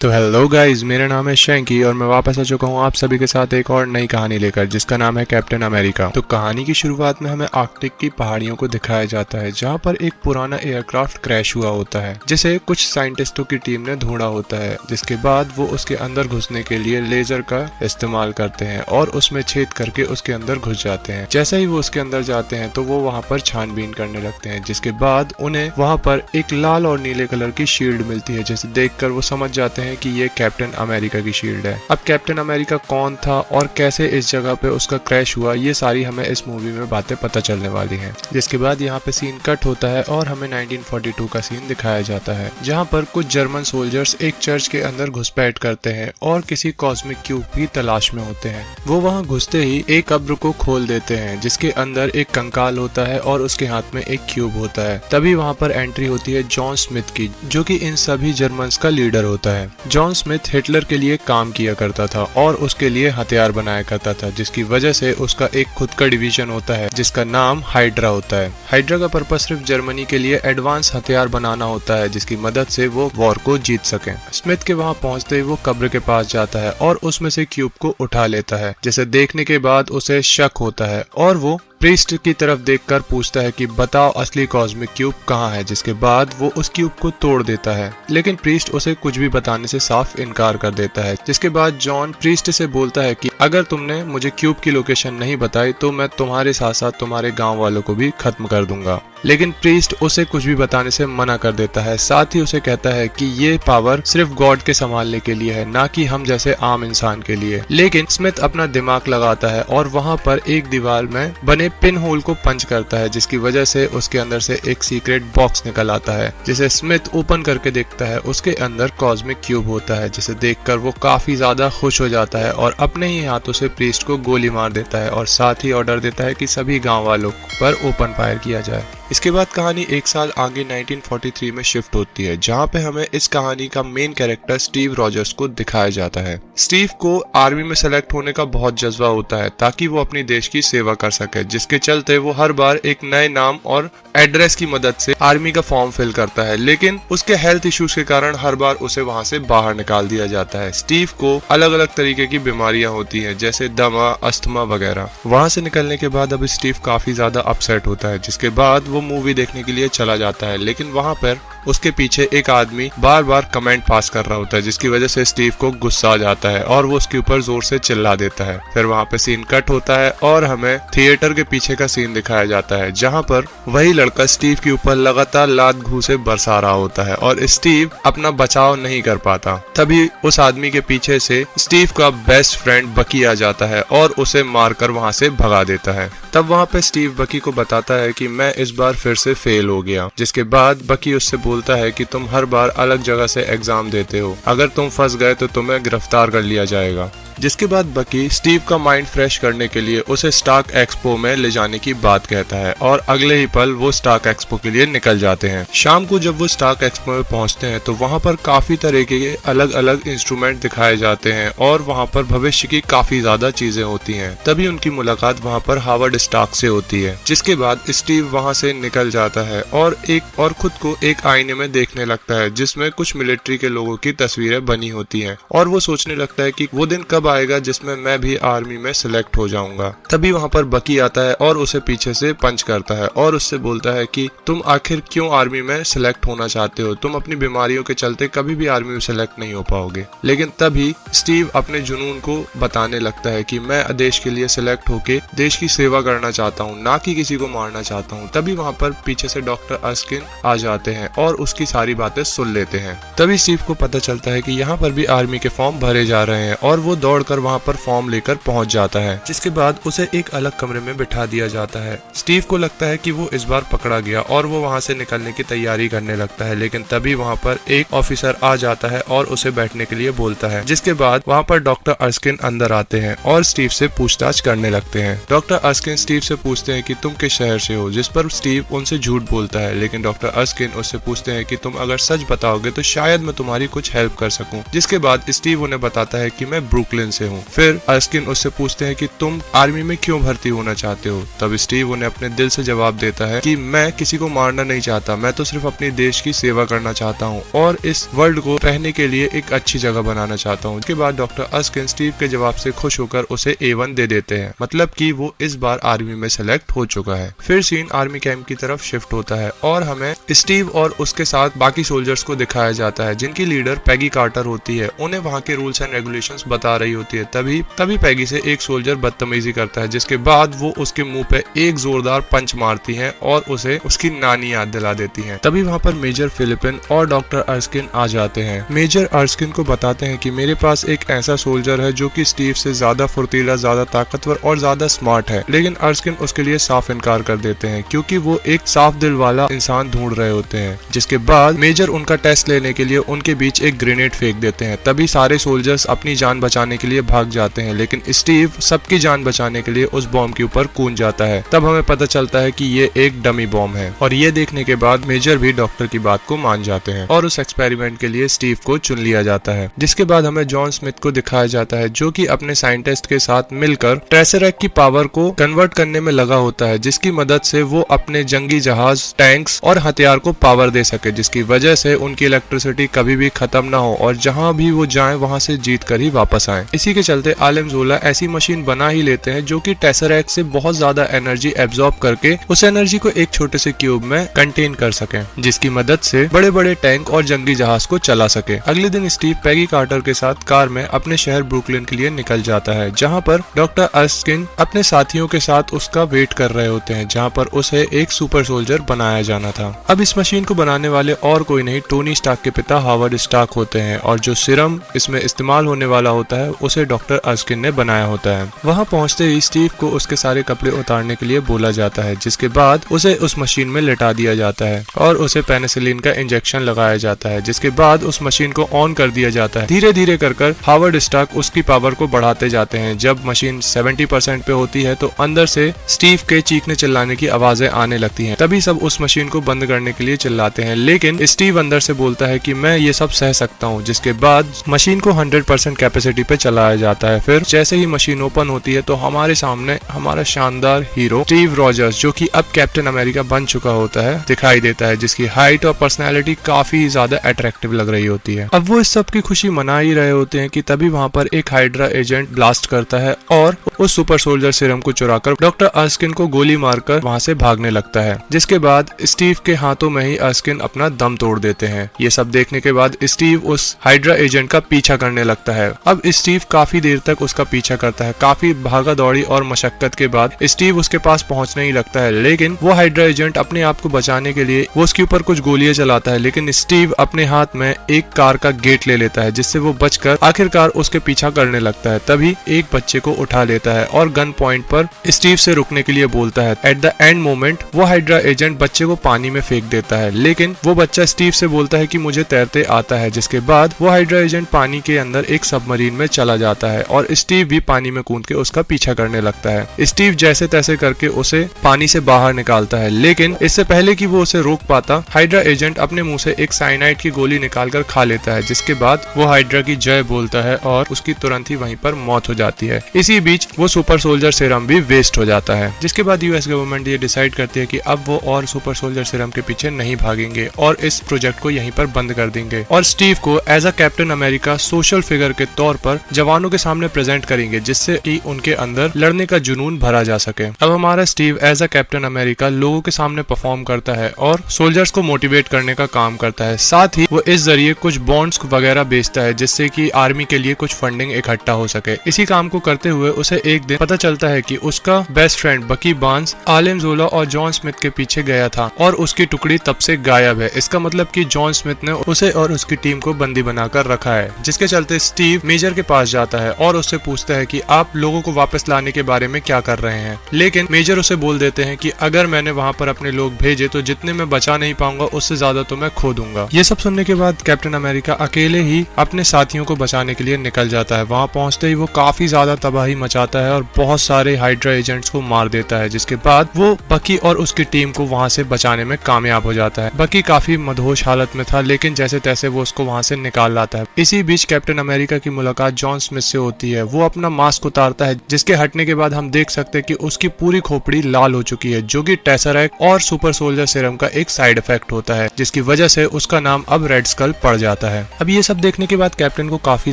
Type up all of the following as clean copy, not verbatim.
तो hello guys, मेरा नाम है शैंकी और मैं वापस आ चुका हूँ आप सभी के साथ एक और नई कहानी लेकर जिसका नाम है कैप्टन अमेरिका। तो कहानी की शुरुआत में हमें आर्कटिक की पहाड़ियों को दिखाया जाता है जहाँ पर एक पुराना एयरक्राफ्ट क्रैश हुआ होता है जिसे कुछ साइंटिस्टों की टीम ने ढूंढा होता है। जिसके बाद वो उसके अंदर घुसने के लिए लेजर का इस्तेमाल करते हैं और उसमें छेद करके उसके अंदर घुस जाते हैं। जैसे ही वो उसके अंदर जाते हैं तो वो वहाँ पर छानबीन करने लगते हैं, जिसके बाद उन्हें वहाँ पर एक लाल और नीले कलर की शील्ड मिलती है जिसे देखकर वो समझ जाते हैं कि ये कैप्टन अमेरिका की शील्ड है। अब कैप्टन अमेरिका कौन था और कैसे इस जगह पे उसका क्रैश हुआ, ये सारी हमें इस मूवी में बातें पता चलने वाली हैं। जिसके बाद यहाँ पे सीन कट होता है और हमें 1942 का सीन दिखाया जाता है जहाँ पर कुछ जर्मन सोल्जर्स एक चर्च के अंदर घुसपैठ करते हैं और किसी कॉस्मिक क्यूब की तलाश में होते हैं। वो वहाँ घुसते ही एक कब्र को खोल देते हैं जिसके अंदर एक कंकाल होता है और उसके हाथ में एक क्यूब होता है। तभी वहाँ पर एंट्री होती है जॉन स्मिथ की, जो कि इन सभी जर्मन्स का लीडर होता है। जॉन स्मिथ हिटलर के लिए काम किया करता था और उसके लिए हथियार बनाया करता था, जिसकी वजह से उसका एक खुद का डिवीजन होता है जिसका नाम हाइड्रा होता है। हाइड्रा का पर्पस सिर्फ जर्मनी के लिए एडवांस हथियार बनाना होता है जिसकी मदद से वो वॉर को जीत सके। स्मिथ के वहाँ पहुँचते ही वो कब्र के पास जाता है और उसमें से क्यूब को उठा लेता है, जिसे देखने के बाद उसे शक होता है और वो प्रीस्ट की तरफ देखकर पूछता है कि बताओ असली कॉस्मिक क्यूब कहाँ है। जिसके बाद वो उस क्यूब को तोड़ देता है, लेकिन प्रीस्ट उसे कुछ भी बताने से साफ इनकार कर देता है। जिसके बाद जॉन प्रीस्ट से बोलता है कि अगर तुमने मुझे क्यूब की लोकेशन नहीं बताई तो मैं तुम्हारे साथ साथ तुम्हारे गांव वालों को भी खत्म कर दूंगा। लेकिन प्रीस्ट उसे कुछ भी बताने से मना कर देता है। साथ ही उसे कहता है कि ये पावर सिर्फ गॉड के संभालने के लिए है, ना कि हम जैसे आम इंसान के लिए। लेकिन स्मिथ अपना दिमाग लगाता है और वहाँ पर एक दीवार में बने पिन होल को पंच करता है, जिसकी वजह से उसके अंदर से एक सीक्रेट बॉक्स निकल आता है जिसे स्मिथ ओपन करके देखता है। उसके अंदर कॉस्मिक क्यूब होता है, जिसे देखकर वो काफी ज्यादा खुश हो जाता है और अपने ही हाथों से प्रीस्ट को गोली मार देता है और साथ ही ऑर्डर देता है कि सभी गाँव वालों पर ओपन फायर किया जाए। इसके बाद कहानी एक साल आगे 1943 में शिफ्ट होती है जहाँ पे हमें इस कहानी का मेन कैरेक्टर स्टीव रॉजर्स को दिखाया जाता है। स्टीव को आर्मी में सेलेक्ट होने का बहुत जज्बा होता है ताकि वो अपनी देश की सेवा कर सके, जिसके चलते वो हर बार एक नए नाम और एड्रेस की मदद से आर्मी का फॉर्म फिल करता है। लेकिन उसके हेल्थ इश्यूज के कारण हर बार उसे वहाँ से बाहर निकाल दिया जाता है। स्टीव को अलग अलग तरीके की बीमारियां होती हैं जैसे दमा, अस्थमा वगैरह। वहाँ से निकलने के बाद अब स्टीव काफी ज्यादा अपसेट होता है, जिसके बाद वो मूवी देखने के लिए चला जाता है। लेकिन वहाँ पर उसके पीछे एक आदमी बार बार कमेंट पास कर रहा होता है, जिसकी वजह से स्टीव को गुस्सा आ जाता है और वो उसके ऊपर जोर से चिल्ला देता है। फिर वहाँ पे सीन कट होता है और हमें थिएटर के पीछे का सीन दिखाया जाता है जहाँ पर वही लड़का स्टीव के ऊपर लगातार लात घूंसे बरसा रहा होता है और स्टीव अपना बचाव नहीं कर पाता। तभी उस आदमी के पीछे से स्टीव का बेस्ट फ्रेंड बकी आ जाता है और उसे मारकर वहाँ से भगा देता है। तब वहाँ पे स्टीव बकी को बताता है कि मैं इस बार फिर से फेल हो गया। जिसके बाद बकी उससे बोलता है कि तुम हर बार अलग जगह से एग्जाम देते हो, अगर तुम फंस गए तो तुम्हें गिरफ्तार कर लिया जाएगा। जिसके बाद बकी स्टीव का माइंड फ्रेश करने के लिए उसे स्टार्क एक्सपो में ले जाने की बात कहता है और अगले ही पल वो स्टार्क एक्सपो के लिए निकल जाते हैं। शाम को जब वो स्टार्क एक्सपो में पहुंचते हैं तो वहां पर काफी तरह के अलग अलग इंस्ट्रूमेंट दिखाए जाते हैं और वहां पर भविष्य की काफी ज्यादा चीजें होती हैं। तभी उनकी मुलाकात वहां पर हावर्ड स्टार्क से होती है। जिसके बाद स्टीव वहां से निकल जाता है और खुद को एक आईने में देखने लगता है जिसमें कुछ मिलिट्री के लोगों की तस्वीरें बनी होती हैं और वो सोचने लगता है कि वो दिन कब आएगा जिसमें मैं भी आर्मी में सिलेक्ट हो जाऊंगा। तभी वहां पर बकी आता है और उसे पीछे से पंच करता है और उससे बोलता है कि तुम आखिर क्यों आर्मी में सिलेक्ट होना चाहते हो, तुम अपनी बीमारियों के चलते कभी भी आर्मी में सिलेक्ट नहीं हो पाओगे। लेकिन तभी स्टीव अपने जुनून को बताने लगता है कि मैं देश के लिए सिलेक्ट होके देश की सेवा करना चाहता हूँ, ना कि किसी को मारना चाहता हूँ। तभी वहाँ पर पीछे से डॉक्टर अस्किन आ जाते हैं और उसकी सारी बातें सुन लेते हैं। तभी स्टीव को पता चलता है कि यहाँ पर भी आर्मी के फॉर्म भरे जा रहे हैं और वो दौड़कर वहाँ पर फॉर्म लेकर पहुँच जाता है। जिसके बाद उसे एक अलग कमरे में बिठा दिया जाता है। स्टीव को लगता है कि वो इस बार पकड़ा गया और वो वहाँ से निकलने की तैयारी करने लगता है। लेकिन तभी वहाँ पर एक ऑफिसर आ जाता है और उसे बैठने के लिए बोलता है। जिसके बाद वहाँ पर डॉक्टर अस्किन अंदर आते हैं और स्टीव से पूछताछ करने लगते हैं। डॉक्टर अस्किन स्टीव से पूछते हैं कि तुम किस शहर से हो, जिस पर स्टीव उनसे झूठ बोलता है। लेकिन डॉक्टर अस्किन उससे पूछते हैं कि तुम अगर सच बताओगे तो शायद मैं तुम्हारी कुछ हेल्प कर सकूं। जिसके बाद स्टीव उन्हें बताता है कि मैं ब्रुकलिन ब्रुकलिन से हूँ। फिर अर्स्किन उससे पूछते हैं कि तुम आर्मी में क्यों भर्ती होना चाहते हो। तब स्टीव उन्हें अपने दिल से जवाब देता है कि मैं किसी को मारना नहीं चाहता, मैं तो सिर्फ अपने देश की सेवा करना चाहता हूँ और इस वर्ल्ड को रहने के लिए एक अच्छी जगह बनाना चाहता हूँ। उसके बाद डॉक्टर अर्स्किन स्टीव के जवाब से खुश होकर उसे A1 दे देते हैं, मतलब कि वो इस बार आर्मी में सेलेक्ट हो चुका है। फिर सीन आर्मी कैंप की तरफ शिफ्ट होता है और हमें स्टीव और उसके साथ बाकी सोल्जर्स को दिखाया जाता है, जिनकी लीडर पैगी कार्टर होती है। उन्हें वहाँ के रूल्स एंड रेगुलेशंस बता रही होती है। तभी पैगी से एक सोल्जर बदतमीजी करता है, जिसके बाद वो उसके मुंह पे एक जोरदार पंच मारती है और उसे उसकी नानी याद दिला देती है। तभी वहाँ पर मेजर फिलिपिन और डॉक्टर अर्स्किन आ जाते हैं। मेजर अर्स्किन को बताते हैं कि मेरे पास एक ऐसा सोल्जर है जो कि स्टीव से ज्यादा फुर्तीला, ज्यादा ताकतवर और ज्यादा स्मार्ट है, लेकिन अर्स्किन उसके लिए साफ इनकार कर देते हैं क्योंकि वो एक साफ दिल वाला इंसान ढूंढ रहे होते हैं। जिसके बाद मेजर उनका टेस्ट लेने के लिए उनके बीच एक ग्रेनेड फेंक देते हैं। तभी सारे सोल्जर्स अपनी जान बचाने के लिए भाग जाते हैं, लेकिन स्टीव सबकी जान बचाने के लिए उस बॉम्ब के ऊपर कूद जाता है। तब हमें पता चलता है कि ये एक डमी बॉम्ब है और ये देखने के बाद मेजर भी डॉक्टर की बात को मान जाते हैं और उस एक्सपेरिमेंट के लिए स्टीव को चुन लिया जाता है। जिसके बाद हमें जॉन स्मिथ को दिखाया जाता है, जो कि अपने साइंटिस्ट के साथ मिलकर टेसरेक्ट की पावर को कन्वर्ट करने में लगा होता है, जिसकी मदद से वो अपने जंगी जहाज, टैंक्स और हथियार को पावर दे सके, जिसकी वजह से उनकी इलेक्ट्रिसिटी कभी भी खत्म ना हो और जहां भी वो जाएं वहां से जीत कर ही वापस आए। इसी के चलते आलम जोला ऐसी मशीन बना ही लेते हैं जो कि टेसरेक्ट से बहुत ज्यादा एनर्जी एब्जॉर्ब करके उस एनर्जी को एक छोटे से क्यूब में कंटेन कर सके, जिसकी मदद से बड़े बड़े टैंक और जंगी जहाज को चला सके। अगले दिन स्टीव पैगी कार्टर के साथ कार में अपने शहर ब्रुकलिन के लिए निकल जाता है, जहां पर डॉक्टर अर्स्किन अपने साथियों के साथ उसका वेट कर रहे होते हैं, जहां पर उसे एक सुपर सोल्जर बनाया जाना था। अब इस मशीन को बनाने वाले और कोई नहीं, टोनी स्टार्क के पिता हावर्ड स्टार्क होते हैं और जो सीरम इसमें इस्तेमाल होने वाला होता है उसे डॉक्टर अर्स्किन ने बनाया होता है। वहां पहुंचते ही स्टीव को उसके सारे कपड़े उतारने के लिए बोला जाता है, जिसके बाद उसे उस मशीन में लेटा दिया जाता है और उसे पेनिसिलिन का इंजेक्शन लगाया जाता है, जिसके बाद उस मशीन को ऑन कर दिया जाता है। धीरे धीरे कर हावर्ड स्टार्क उसकी पावर को बढ़ाते जाते हैं। जब मशीन 70% पे होती है तो अंदर से स्टीव के चीखने चिल्लाने की आवाजें आने लगती हैं। तभी सब उस मशीन को बंद करने के लिए चिल्लाते हैं, लेकिन स्टीव अंदर से बोलता है कि मैं ये सब सह सकता हूँ। जिसके बाद मशीन को 100% कैपेसिटी पे चलाया जाता है। फिर जैसे ही मशीन ओपन होती है तो हमारे सामने हमारा शानदार हीरो स्टीव रॉजर्स, जो कि अब कैप्टन अमेरिका बन चुका होता है, दिखाई देता है, जिसकी हाइट और पर्सनैलिटी काफी ज्यादा अट्रैक्टिव लग रही होती है। अब वो इस सब की खुशी मना ही रहे होते हैं कि तभी वहाँ पर एक हाइड्रा एजेंट ब्लास्ट करता है और उस सुपर सोल्जर सीरम को चुराकर डॉक्टर अर्स्किन को गोली मारकर वहाँ से भागने लगता है। जिसके बाद स्टीव के हाथों में ही अर्स्किन अपना दम तोड़ देते हैं। ये सब देखने के बाद स्टीव उस हाइड्रा एजेंट का पीछा करने लगता है। अब स्टीव काफी देर तक उसका पीछा करता है। काफी भागा दौड़ी और मशक्कत के बाद स्टीव उसके पास पहुंचने ही लगता है, लेकिन वो हाइड्रा एजेंट अपने आप को बचाने के लिए वो उसके ऊपर कुछ गोलियां चलाता है, लेकिन स्टीव अपने हाथ में एक कार का गेट ले लेता है, जिससे वो बचकर आखिरकार उसके पीछा करने लगता है। तभी एक बच्चे को उठा लेता है और गन पॉइंट पर स्टीव से रुकने के लिए बोलता है। एट द एंड मोमेंट वो हाइड्रा एजेंट बच्चे को पानी में फेंक देता है, लेकिन वो बच्चा स्टीव से बोलता है कि मुझे तैरते आता है। जिसके बाद वो हाइड्रा एजेंट पानी के अंदर एक सबमरीन में चला जाता है और स्टीव भी पानी में कूद के उसका पीछा करने लगता है। स्टीव जैसे तैसे करके उसे पानी से बाहर निकालता है, लेकिन इससे पहले कि वो उसे रोक पाता, हाइड्रा एजेंट अपने मुंह से एक साइनाइड की गोली निकालकर खा लेता है। जिसके बाद वो हाइड्रा की जय बोलता है और उसकी तुरंत ही वहीं पर मौत हो जाती है। इसी बीच वो सुपर सोल्जर सीरम भी वेस्ट हो जाता है। जिसके बाद यूएस गवर्नमेंट ये डिसाइड करती है कि अब वो और सुपर सोल्जर सीरम के पीछे नहीं भागेंगे और इस प्रोजेक्ट को यहीं पर बंद कर देंगे और स्टीव को as a captain America social figure के तौर पर जवानों के सामने प्रेजेंट करेंगे, जिससे कि उनके अंदर लड़ने का जुनून भरा जा सके। अब हमारा Steve as a captain America लोगों के सामने परफॉर्म करता है और सोल्जर्स को मोटिवेट करने का काम करता है। साथ ही वो इस जरिए कुछ बॉन्ड्स वगैरह बेचता है, जिससे कि आर्मी के लिए कुछ फंडिंग इकट्ठा हो सके। इसी काम को करते हुए उसे एक दिन पता चलता है कि उसका बेस्ट फ्रेंड बकी बार्न्स आलम जोला और जॉन स्मिथ के पीछे गया था और उसकी टुकड़ी तब से गायब है। इसका मतलब कि जॉन स्मिथ ने उसे और उसकी टीम को बंदी बनाकर रखा है। जिसके चलते स्टीव मेजर के पास जाता है और उससे पूछता है कि आप लोगों को वापस लाने के बारे में क्या कर रहे हैं, लेकिन मेजर उसे बोल देते हैं कि अगर मैंने वहां पर अपने लोग भेजे तो जितने मैं बचा नहीं पाऊंगा उससे ज्यादा तो मैं खो दूंगा। ये सब सुनने के बाद कैप्टन अमेरिका अकेले ही अपने साथियों को बचाने के लिए निकल जाता है। वहां पहुंचते ही वो काफी ज्यादा तबाही मचाता है और बहुत सारे हाइड्रा एजेंट्स को मार देता है। जिसके बाद वो बकी और उसकी टीम को वहां से बचाने में कामयाब हो जाता है। बकी काफी मदहोश हालत में था, लेकिन जैसे तैसे वो उसको वहां से निकाल लाता है। इसी बीच कैप्टन अमेरिका की मुलाकात जॉन जॉन स्मिथ से होती है। वो अपना मास्क उतारता है, जिसके हटने के बाद हम देख सकते हैं कि उसकी पूरी खोपड़ी लाल हो चुकी है, जो कि टेसरैक्ट और सुपर सोल्जर सीरम का एक साइड इफेक्ट होता है, जिसकी वजह से उसका नाम अब रेड स्कल पड़ जाता है। अब ये सब देखने के बाद कैप्टन को काफी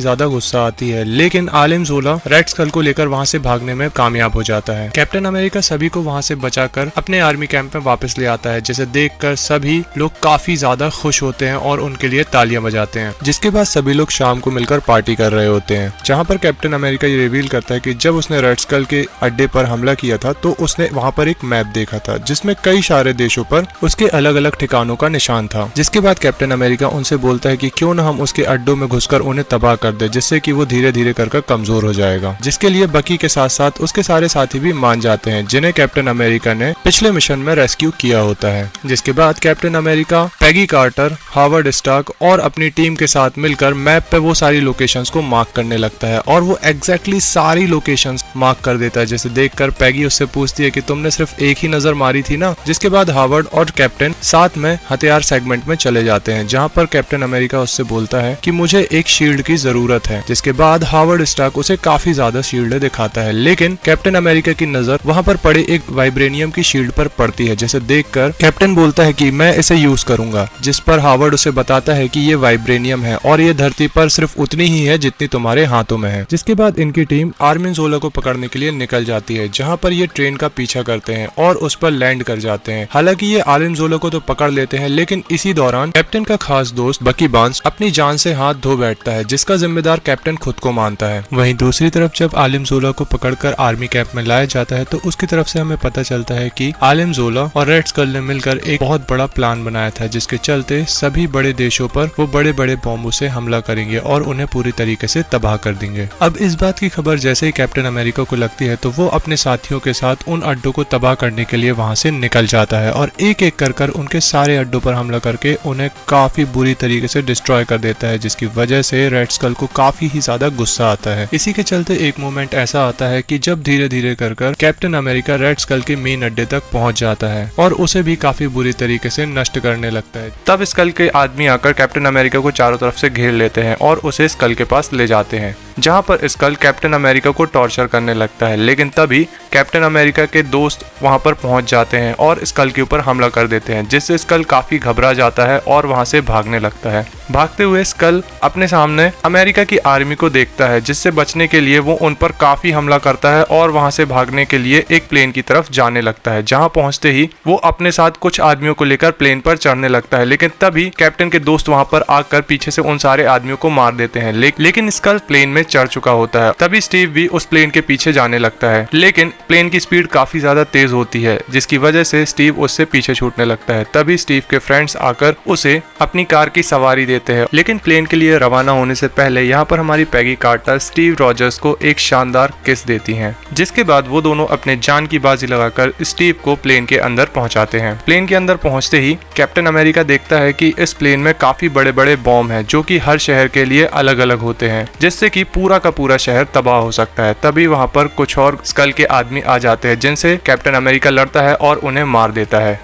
ज्यादा गुस्सा आती है, लेकिन आलिम जोला रेड स्कल को लेकर वहाँ से भागने में कामयाब हो जाता है। कैप्टन अमेरिका सभी को वहाँ से बचाकर अपने आर्मी कैंप में वापस ले आता है, जिसे देखकर सभी लोग काफी ज्यादा खुश होते हैं और उनके लिए तालियां बजाते हैं। जिसके बाद सभी लोग शाम को मिलकर पार्टी कर रहे होते हैं, जहाँ पर कैप्टन अमेरिका ये रिवील करता है कि जब उसने रेड स्कल के अड्डे पर हमला किया था तो उसने वहाँ पर एक मैप देखा था, जिसमें कई सारे देशों पर उसके अलग अलग ठिकानों का निशान था। जिसके बाद कैप्टन अमेरिका उनसे बोलता है कि क्यों न हम उसके अड्डों में घुसकर उन्हें तबाह कर दे, जिससे कि वो धीरे धीरे कर कमजोर हो जाएगा। जिसके लिए बकी के साथ साथ उसके सारे साथी भी मान जाते हैं, जिन्हें कैप्टन अमेरिका ने पिछले मिशन में रेस्क्यू किया होता है। जिसके बाद captain America Peggy Carter, Harvard Stark और अपनी टीम के साथ मिलकर मैप पे वो सारी लोकेशंस को मार्क करने लगता है, और वो एग्जैक्टली सारी लोकेशंस मार्क कर देता है। जैसे देखकर पेगी उससे पूछती है कि तुमने सिर्फ एक ही नजर मारी थी ना। जिसके बाद हार्वर्ड और कैप्टन साथ में हथियार सेगमेंट में चले जाते हैं, जहाँ पर कैप्टन अमेरिका उससे बोलता है कि मुझे एक शील्ड की जरूरत है। जिसके बाद हार्वर्ड स्टार्क उसे काफी ज्यादा शील्ड दिखाता है, लेकिन कैप्टन अमेरिका की नजर वहाँ पर पड़े एक वाइब्रेनियम की शील्ड पर पड़ती है, जिसे देखकर कैप्टन बोलता है कि मैं इसे यूज करूंगा। जिस पर हार्वर्ड उसे बताता है कि ये वाइब्रेनियम है और ये धरती पर सिर्फ उतनी ही है जितनी तुम्हारे हाथों में है। जिसके बाद इनकी टीम आर्मिन जोला को पकड़ने के लिए निकल जाती है, जहाँ पर ये ट्रेन का पीछा करते हैं और उस पर लैंड कर जाते हैं। हालांकि ये आलिम जोला को तो पकड़ लेते हैं, लेकिन इसी दौरान कैप्टन का खास दोस्त बकी बार्न्स अपनी जान से हाथ धो बैठता है, जिसका जिम्मेदार कैप्टन खुद को मानता है। वहीं दूसरी तरफ जब आलिम जोला को पकड़कर आर्मी कैंप में लाया जाता है, तो उसकी तरफ से हमें पता चलता है कि आलिम जोला और रेड स्कल ने मिलकर एक बहुत बड़ा प्लान बनाया था, जिसके चलते सभी बड़े देशों पर वो बड़े बड़े बॉम्बों से हमला करेंगे और उन्हें पूरी तरीके से तबाह कर देंगे। अब इस बात की खबर जैसे ही कैप्टन अमेरिका को लगती है, तो वो अपने साथियों के साथ उन अड्डों को तबाह करने के लिए वहां से निकल जाता है और एक एक कर उनके सारे अड्डों पर हमला करके उन्हें काफी बुरी तरीके से डिस्ट्रॉय कर देता है, जिसकी वजह से रेड स्कल को काफी ही ज्यादा गुस्सा आता है। इसी के चलते एक मोमेंट ऐसा आता है कि जब धीरे धीरे कर कैप्टन अमेरिका रेड स्कल के मेन अड्डे तक पहुंच जाता है और उसे भी काफी बुरी तरीके से नष्ट करने लगता है। तब स्कल के आदमी आकर कैप्टन अमेरिका को चारों तरफ से घेर लेते हैं और उसे स्कल के पास ले जाते हैं, जहां पर स्कल कैप्टन अमेरिका को टॉर्चर करने लगता है। लेकिन तभी कैप्टन अमेरिका के दोस्त वहां पर पहुंच जाते हैं और स्कल के ऊपर हमला कर देते हैं, जिससे स्कल काफी घबरा जाता है और वहां से भागने लगता है। भागते हुए स्कल अपने सामने अमेरिका की आर्मी को देखता है, जिससे बचने के लिए वो उन पर काफी हमला करता है और वहां से भागने के लिए एक प्लेन की तरफ जाने लगता है। जहां पहुंचते ही वो अपने साथ कुछ आदमियों को लेकर प्लेन पर चढ़ने लगता है, लेकिन तभी कैप्टन के दोस्त वहां पर आकर पीछे से उन सारे आदमियों को मार देते हैं। लेकिन स्कल प्लेन में चढ़ चुका होता है। तभी स्टीव भी उस प्लेन के पीछे जाने लगता है, लेकिन प्लेन की स्पीड काफी ज्यादा तेज होती है, जिसकी वजह से स्टीव उससे पीछे छूटने लगता है। तभी स्टीव के फ्रेंड्स आकर उसे अपनी कार की सवारी देते हैं, लेकिन प्लेन के लिए रवाना होने से पहले यहाँ पर हमारी पेगी कार्टर स्टीव रॉजर्स को एक शानदार किस देती हैं, जिसके बाद वो दोनों अपने जान की बाजी लगाकर स्टीव को प्लेन के अंदर पहुंचाते हैं। प्लेन के अंदर पहुंचते ही कैप्टन अमेरिका देखता है कि इस प्लेन में काफी बड़े बड़े बॉम्ब हैं, जो कि हर शहर के लिए अलग अलग होते हैं, जिससे कि पूरा का पूरा शहर तबाह हो सकता है। तभी वहां पर कुछ और स्कल के आदमी आ जाते हैं, जिनसे कैप्टन अमेरिका लड़ता है और उन्हें मार देता है।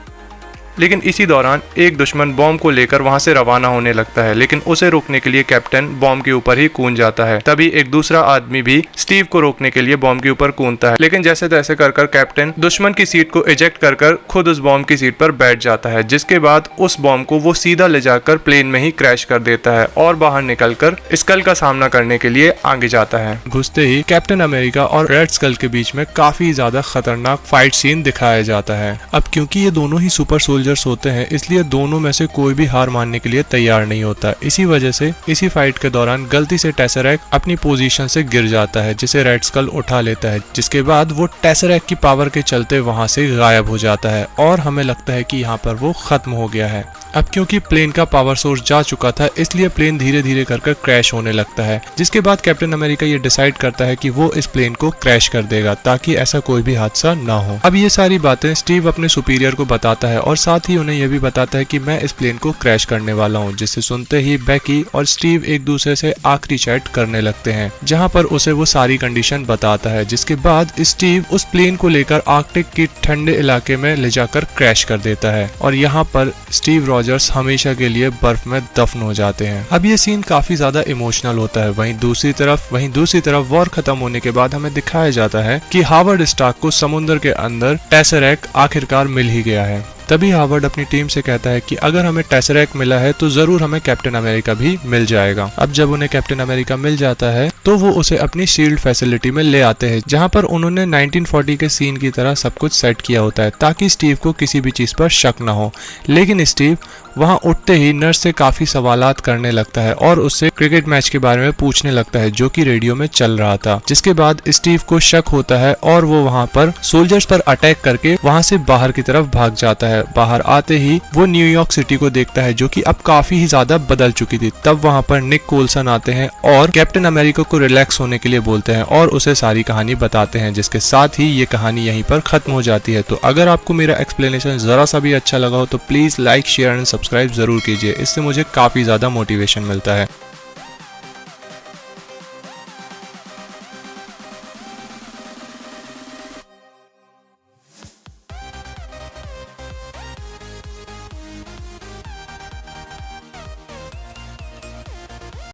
लेकिन इसी दौरान एक दुश्मन बॉम्ब को लेकर वहां से रवाना होने लगता है, लेकिन उसे रोकने के लिए कैप्टन बॉम्ब के ऊपर ही कूद जाता है। तभी एक दूसरा आदमी भी स्टीव को रोकने के लिए बॉम्ब के ऊपर कूदता है, लेकिन जैसे तैसे कर कैप्टन दुश्मन की सीट को इजेक्ट कर खुद उस बॉम्ब की सीट पर बैठ जाता है, जिसके बाद उस बॉम्ब को वो सीधा ले जाकर प्लेन में ही क्रैश कर देता है और बाहर निकलकर स्कल का सामना करने के लिए आगे जाता है। घुसते ही कैप्टन अमेरिका और रेड स्कल के बीच में काफी ज्यादा खतरनाक फाइट सीन दिखाया जाता है। अब क्योंकि ये दोनों ही सुपर सोल्जर्स होते हैं, इसलिए दोनों में से कोई भी हार मानने के लिए तैयार नहीं होता। इसी वजह से इसी फाइट के दौरान गलती से टेसरैक्ट अपनी पोजीशन से गिर जाता है, जिसे रेड स्कल उठा लेता है, जिसके बाद वो टेसरैक्ट की पावर के चलते वहां से गायब हो जाता है और हमें लगता है कि यहाँ पर वो खत्म हो गया है। अब क्योंकि प्लेन का पावर सोर्स जा चुका था, इसलिए प्लेन धीरे धीरे कर क्रैश होने लगता है, जिसके बाद कैप्टन अमेरिका ये डिसाइड करता है कि वो इस प्लेन को क्रैश कर देगा, ताकि ऐसा कोई भी हादसा ना हो। अब ये सारी बातें स्टीव अपने सुपीरियर को बताता है और साथ ही उन्हें यह भी बताता है कि मैं इस प्लेन को क्रैश करने वाला हूँ, जिसे सुनते ही बेकी और स्टीव एक दूसरे से आखिरी चैट करने लगते हैं, जहाँ पर उसे वो सारी कंडीशन बताता है, जिसके बाद स्टीव उस प्लेन को लेकर आर्कटिक की ठंडे इलाके में ले जाकर क्रैश कर देता है और यहाँ पर स्टीव रॉजर्स रॉजर्स हमेशा के लिए बर्फ में दफन हो जाते हैं। अब ये सीन काफी ज्यादा इमोशनल होता है। वहीं दूसरी तरफ वॉर खत्म होने के बाद हमें दिखाया जाता है कि हावर्ड स्टार्क को समुद्र के अंदर टेसरैक्ट आखिरकार मिल ही गया है। तभी हावर्ड अपनी टीम से कहता है कि अगर हमें टेसरैक्ट मिला है तो जरूर हमें कैप्टन अमेरिका भी मिल जाएगा। अब जब उन्हें कैप्टन अमेरिका मिल जाता है तो वो उसे अपनी शील्ड फैसिलिटी में ले आते हैं, जहां पर उन्होंने 1940 के सीन की तरह सब कुछ सेट किया होता है ताकि स्टीव को किसी भी चीज पर शक न हो। लेकिन स्टीव वहां उठते ही नर्स से काफी सवालात करने लगता है और उससे क्रिकेट मैच के बारे में पूछने लगता है जो कि रेडियो में चल रहा था, जिसके बाद स्टीव को शक होता है और वो वहां पर सोल्जर्स पर अटैक करके वहां से बाहर की तरफ भाग जाता है। बाहर आते ही वो न्यूयॉर्क सिटी को देखता है जो कि अब काफी ही ज्यादा बदल चुकी थी। तब वहां पर निक कोल्सन आते हैं और कैप्टन अमेरिका को रिलैक्स होने के लिए बोलते हैं और उसे सारी कहानी बताते हैं, जिसके साथ ही ये कहानी यहीं पर खत्म हो जाती है। तो अगर आपको मेरा एक्सप्लेनेशन जरा सा भी अच्छा लगा हो तो please like, share and subscribe जरूर कीजिए, इससे मुझे काफी ज्यादा मोटिवेशन मिलता है।